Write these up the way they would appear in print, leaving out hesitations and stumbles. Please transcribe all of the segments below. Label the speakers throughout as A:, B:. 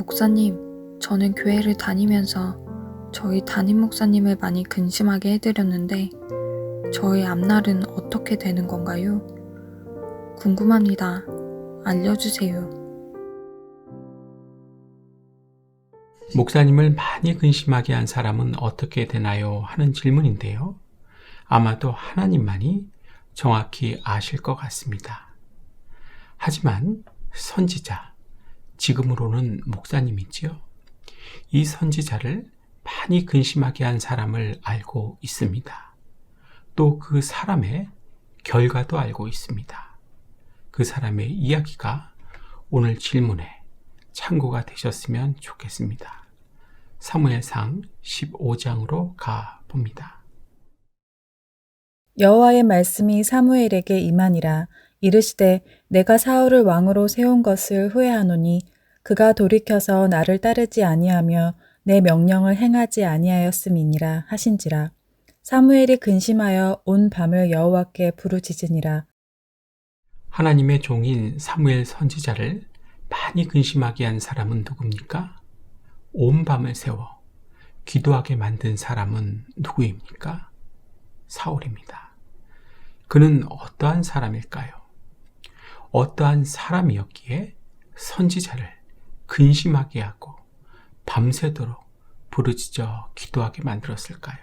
A: 목사님, 저는 교회를 다니면서 저희 담임 목사님을 많이 근심하게 해드렸는데 저의 앞날은 어떻게 되는 건가요? 궁금합니다. 알려주세요.
B: 목사님을 많이 근심하게 한 사람은 어떻게 되나요? 하는 질문인데요. 아마도 하나님만이 정확히 아실 것 같습니다. 하지만 선지자, 지금으로는 목사님이지요. 이 선지자를 많이 근심하게 한 사람을 알고 있습니다. 또 그 사람의 결과도 알고 있습니다. 그 사람의 이야기가 오늘 질문에 참고가 되셨으면 좋겠습니다. 사무엘상 15장으로 가봅니다.
C: 여호와의 말씀이 사무엘에게 임하니라. 이르시되 내가 사울을 왕으로 세운 것을 후회하노니 그가 돌이켜서 나를 따르지 아니하며 내 명령을 행하지 아니하였음이니라 하신지라. 사무엘이 근심하여 온 밤을 여호와께 부르짖으니라.
B: 하나님의 종인 사무엘 선지자를 많이 근심하게 한 사람은 누굽니까? 온 밤을 세워 기도하게 만든 사람은 누구입니까? 사울입니다. 그는 어떠한 사람일까요? 어떠한 사람이었기에 선지자를 근심하게 하고 밤새도록 부르짖어 기도하게 만들었을까요?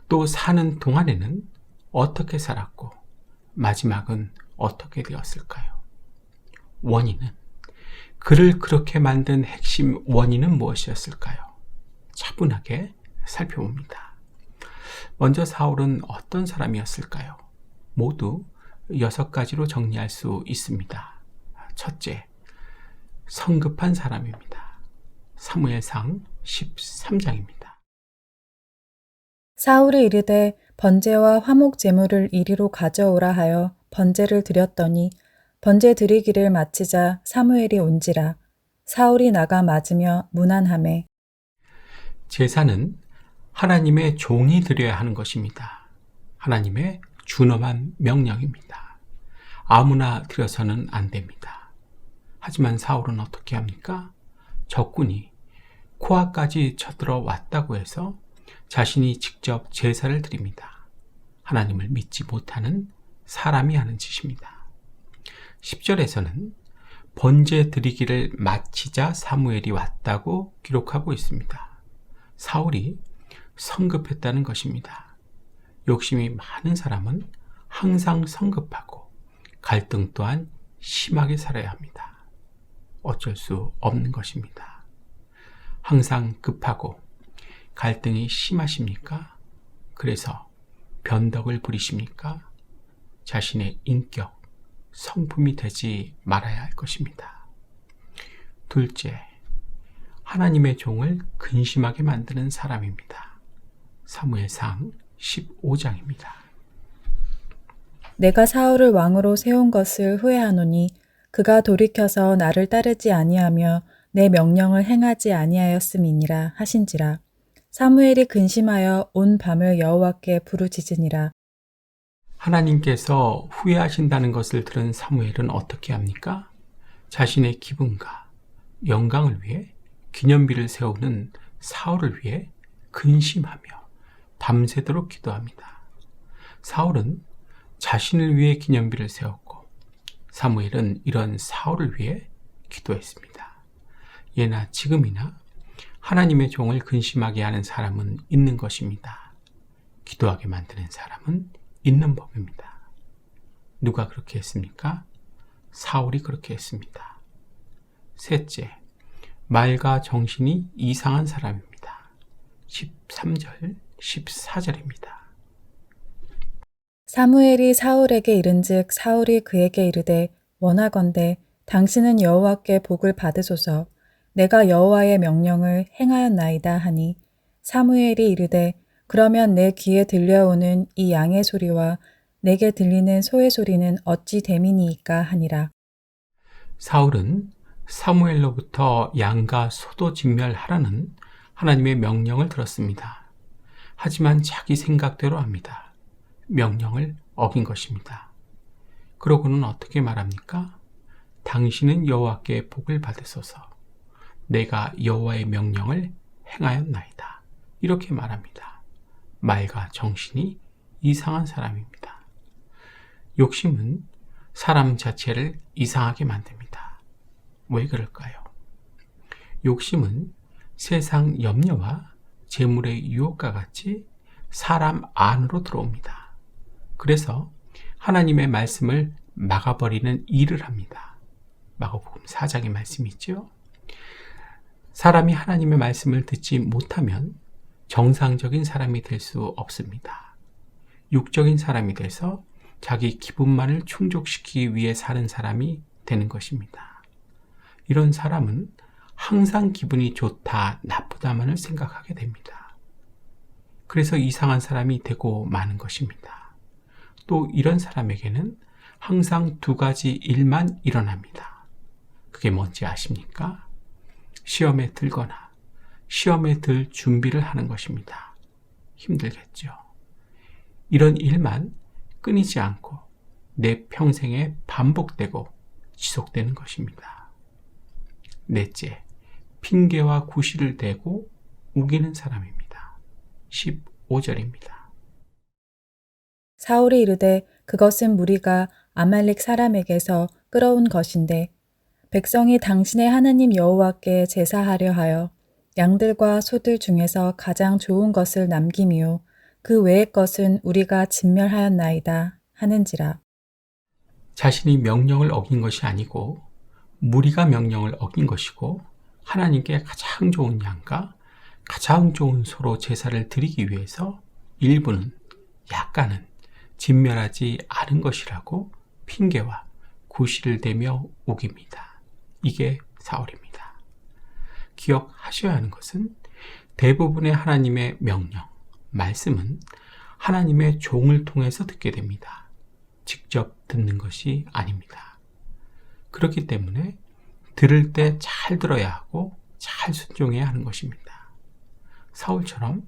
B: 또 사는 동안에는 어떻게 살았고 마지막은 어떻게 되었을까요? 원인은, 그를 그렇게 만든 핵심 원인은 무엇이었을까요? 차분하게 살펴봅니다. 먼저 사울은 어떤 사람이었을까요? 모두 6가지로 정리할 수 있습니다. 첫째, 성급한 사람입니다. 사무엘상 13장입니다.
C: 사울이 이르되 번제와 화목 제물을 이리로 가져오라 하여 번제를 드렸더니 번제 드리기를 마치자 사무엘이 온지라. 사울이 나가 맞으며 문안하매.
B: 제사는 하나님의 종이 드려야 하는 것입니다. 하나님의 준엄한 명령입니다. 아무나 드려서는 안 됩니다. 하지만 사울은 어떻게 합니까? 적군이 코앞까지 쳐들어왔다고 해서 자신이 직접 제사를 드립니다. 하나님을 믿지 못하는 사람이 하는 짓입니다. 10절에서는 번제 드리기를 마치자 사무엘이 왔다고 기록하고 있습니다. 사울이 성급했다는 것입니다. 욕심이 많은 사람은 항상 성급하고 갈등 또한 심하게 살아야 합니다. 어쩔 수 없는 것입니다. 항상 급하고 갈등이 심하십니까? 그래서 변덕을 부리십니까? 자신의 인격, 성품이 되지 말아야 할 것입니다. 둘째, 하나님의 종을 근심하게 만드는 사람입니다. 사무엘상 15장입니다.
C: 내가 사울을 왕으로 세운 것을 후회하노니 그가 돌이켜서 나를 따르지 아니하며 내 명령을 행하지 아니하였음이니라 하신지라. 사무엘이 근심하여 온 밤을 여호와께 부르짖으니라.
B: 하나님께서 후회하신다는 것을 들은 사무엘은 어떻게 합니까? 자신의 기분과 영광을 위해 기념비를 세우는 사울을 위해 근심하며 밤새도록 기도합니다. 사울은 자신을 위해 기념비를 세웠고 사무엘은 이런 사울을 위해 기도했습니다. 예나 지금이나 하나님의 종을 근심하게 하는 사람은 있는 것입니다. 기도하게 만드는 사람은 있는 법입니다. 누가 그렇게 했습니까? 사울이 그렇게 했습니다. 셋째, 말과 정신이 이상한 사람입니다. 13절, 14절입니다.
C: 사무엘이 사울에게 이른즉 사울이 그에게 이르되 원하건대 당신은 여호와께 복을 받으소서. 내가 여호와의 명령을 행하였나이다 하니 사무엘이 이르되 그러면 내 귀에 들려오는 이 양의 소리와 내게 들리는 소의 소리는 어찌 됨이니이까 하니라.
B: 사울은 사무엘로부터 양과 소도 진멸하라는 하나님의 명령을 들었습니다. 하지만 자기 생각대로 합니다. 명령을 어긴 것입니다. 그러고는 어떻게 말합니까? 당신은 여호와께 복을 받으소서. 내가 여호와의 명령을 행하였나이다. 이렇게 말합니다. 말과 정신이 이상한 사람입니다. 욕심은 사람 자체를 이상하게 만듭니다. 왜 그럴까요? 욕심은 세상 염려와 재물의 유혹과 같이 사람 안으로 들어옵니다. 그래서 하나님의 말씀을 막아버리는 일을 합니다. 마가복음 4장의 말씀이 있죠. 사람이 하나님의 말씀을 듣지 못하면 정상적인 사람이 될 수 없습니다. 육적인 사람이 돼서 자기 기분만을 충족시키기 위해 사는 사람이 되는 것입니다. 이런 사람은 항상 기분이 좋다, 나쁘다만을 생각하게 됩니다. 그래서 이상한 사람이 되고 마는 것입니다. 또 이런 사람에게는 항상 두 가지 일만 일어납니다. 그게 뭔지 아십니까? 시험에 들거나 시험에 들 준비를 하는 것입니다. 힘들겠죠. 이런 일만 끊이지 않고 내 평생에 반복되고 지속되는 것입니다. 넷째, 핑계와 구실을 대고 우기는 사람입니다. 15절입니다.
C: 사울이 이르되 그것은 무리가 아말렉 사람에게서 끌어온 것인데 백성이 당신의 하나님 여호와께 제사하려 하여 양들과 소들 중에서 가장 좋은 것을 남김이요 그 외의 것은 우리가 진멸하였나이다 하는지라.
B: 자신이 명령을 어긴 것이 아니고 무리가 명령을 어긴 것이고 하나님께 가장 좋은 양과 가장 좋은 소로 제사를 드리기 위해서 일부는 약간은 진멸하지 않은 것이라고 핑계와 구실을 대며 우깁니다. 이게 사울입니다. 기억하셔야 하는 것은 대부분의 하나님의 명령, 말씀은 하나님의 종을 통해서 듣게 됩니다. 직접 듣는 것이 아닙니다. 그렇기 때문에 들을 때 잘 들어야 하고 잘 순종해야 하는 것입니다. 사울처럼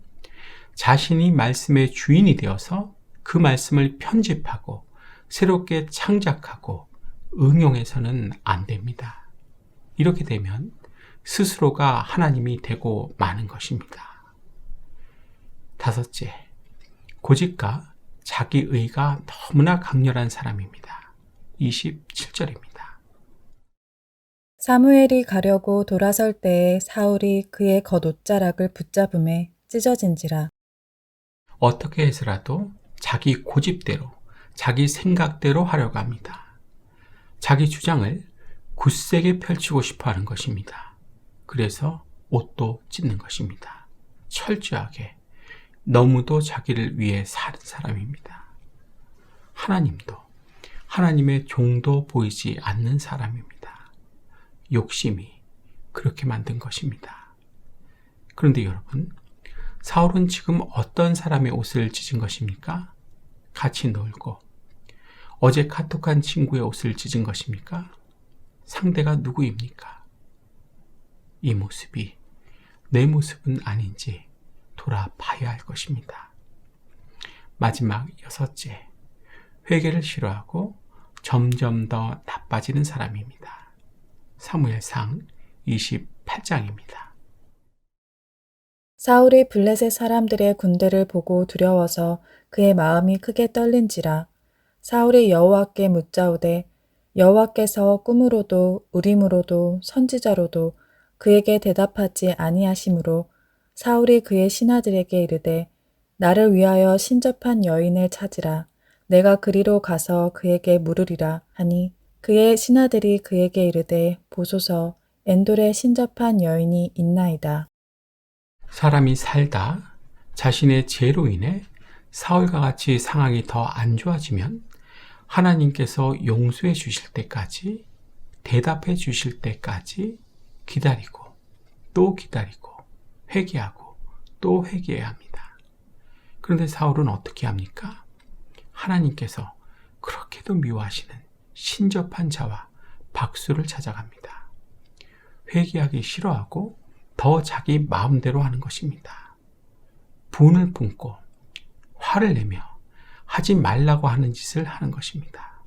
B: 자신이 말씀의 주인이 되어서 그 말씀을 편집하고 새롭게 창작하고 응용해서는 안 됩니다. 이렇게 되면 스스로가 하나님이 되고 마는 것입니다. 다섯째, 고집과 자기의가 너무나 강렬한 사람입니다. 27절입니다.
C: 사무엘이 가려고 돌아설 때에 사울이 그의 겉옷자락을 붙잡음에 찢어진지라.
B: 어떻게 해서라도 자기 고집대로, 자기 생각대로 하려고 합니다. 자기 주장을 굳세게 펼치고 싶어 하는 것입니다. 그래서 옷도 찢는 것입니다. 철저하게 너무도 자기를 위해 사는 사람입니다. 하나님도 하나님의 종도 보이지 않는 사람입니다. 욕심이 그렇게 만든 것입니다. 그런데 여러분, 사울은 지금 어떤 사람의 옷을 찢은 것입니까? 같이 놀고 어제 카톡한 친구의 옷을 찢은 것입니까? 상대가 누구입니까? 이 모습이 내 모습은 아닌지 돌아봐야 할 것입니다. 마지막 여섯째, 회개를 싫어하고 점점 더 나빠지는 사람입니다. 사무엘상 28장입니다.
C: 사울이 블레셋 사람들의 군대를 보고 두려워서 그의 마음이 크게 떨린지라. 사울이 여호와께 묻자오되 여호와께서 꿈으로도 우림으로도 선지자로도 그에게 대답하지 아니하시므로 사울이 그의 신하들에게 이르되 나를 위하여 신접한 여인을 찾으라. 내가 그리로 가서 그에게 물으리라 하니 그의 신하들이 그에게 이르되 보소서 엔돌에 신접한 여인이 있나이다.
B: 사람이 살다 자신의 죄로 인해 사울과 같이 상황이 더 안 좋아지면 하나님께서 용서해 주실 때까지, 대답해 주실 때까지 기다리고 또 기다리고 회개하고 또 회개해야 합니다. 그런데 사울은 어떻게 합니까? 하나님께서 그렇게도 미워하시는 신접한 자와 박수를 찾아갑니다. 회개하기 싫어하고 더 자기 마음대로 하는 것입니다. 분을 품고 화를 내며 하지 말라고 하는 짓을 하는 것입니다.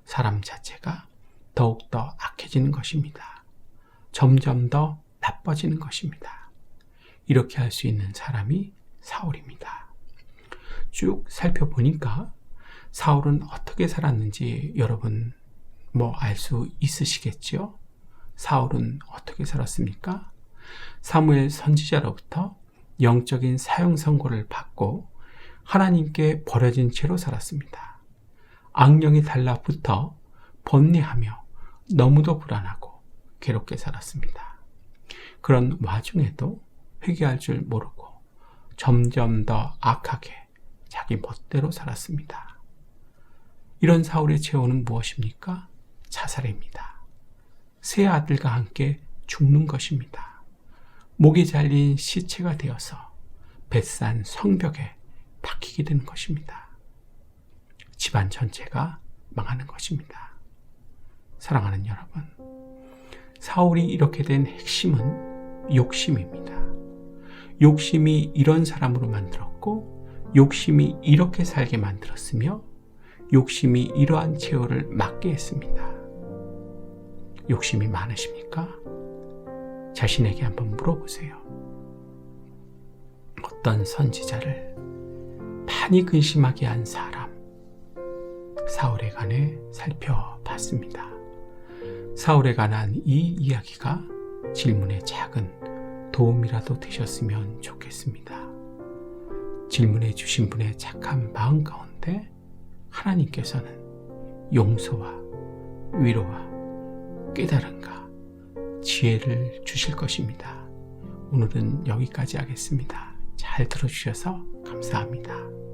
B: 사람 자체가 더욱더 악해지는 것입니다. 점점 더 나빠지는 것입니다. 이렇게 할 수 있는 사람이 사울입니다. 쭉 살펴보니까 사울은 어떻게 살았는지 여러분 알 수 있으시겠죠? 사울은 어떻게 살았습니까? 사무엘 선지자로부터 영적인 사형 선고를 받고 하나님께 버려진 채로 살았습니다. 악령이 달라붙어 번뇌하며 너무도 불안하고 괴롭게 살았습니다. 그런 와중에도 회개할 줄 모르고 점점 더 악하게 자기 멋대로 살았습니다. 이런 사울의 최후는 무엇입니까? 자살입니다. 세 아들과 함께 죽는 것입니다. 목이 잘린 시체가 되어서 벳산 성벽에 박히게 되는 것입니다. 집안 전체가 망하는 것입니다. 사랑하는 여러분, 사울이 이렇게 된 핵심은 욕심입니다. 욕심이 이런 사람으로 만들었고 욕심이 이렇게 살게 만들었으며 욕심이 이러한 최후를 맞게 했습니다. 욕심이 많으십니까? 자신에게 한번 물어보세요. 어떤 선지자를 많이 근심하게 한 사람, 사울에 관해 살펴봤습니다. 사울에 관한 이 이야기가 질문에 작은 도움이라도 되셨으면 좋겠습니다. 질문해 주신 분의 착한 마음 가운데 하나님께서는 용서와 위로와 깨달음과 지혜를 주실 것입니다. 오늘은 여기까지 하겠습니다. 잘 들어주셔서 감사합니다.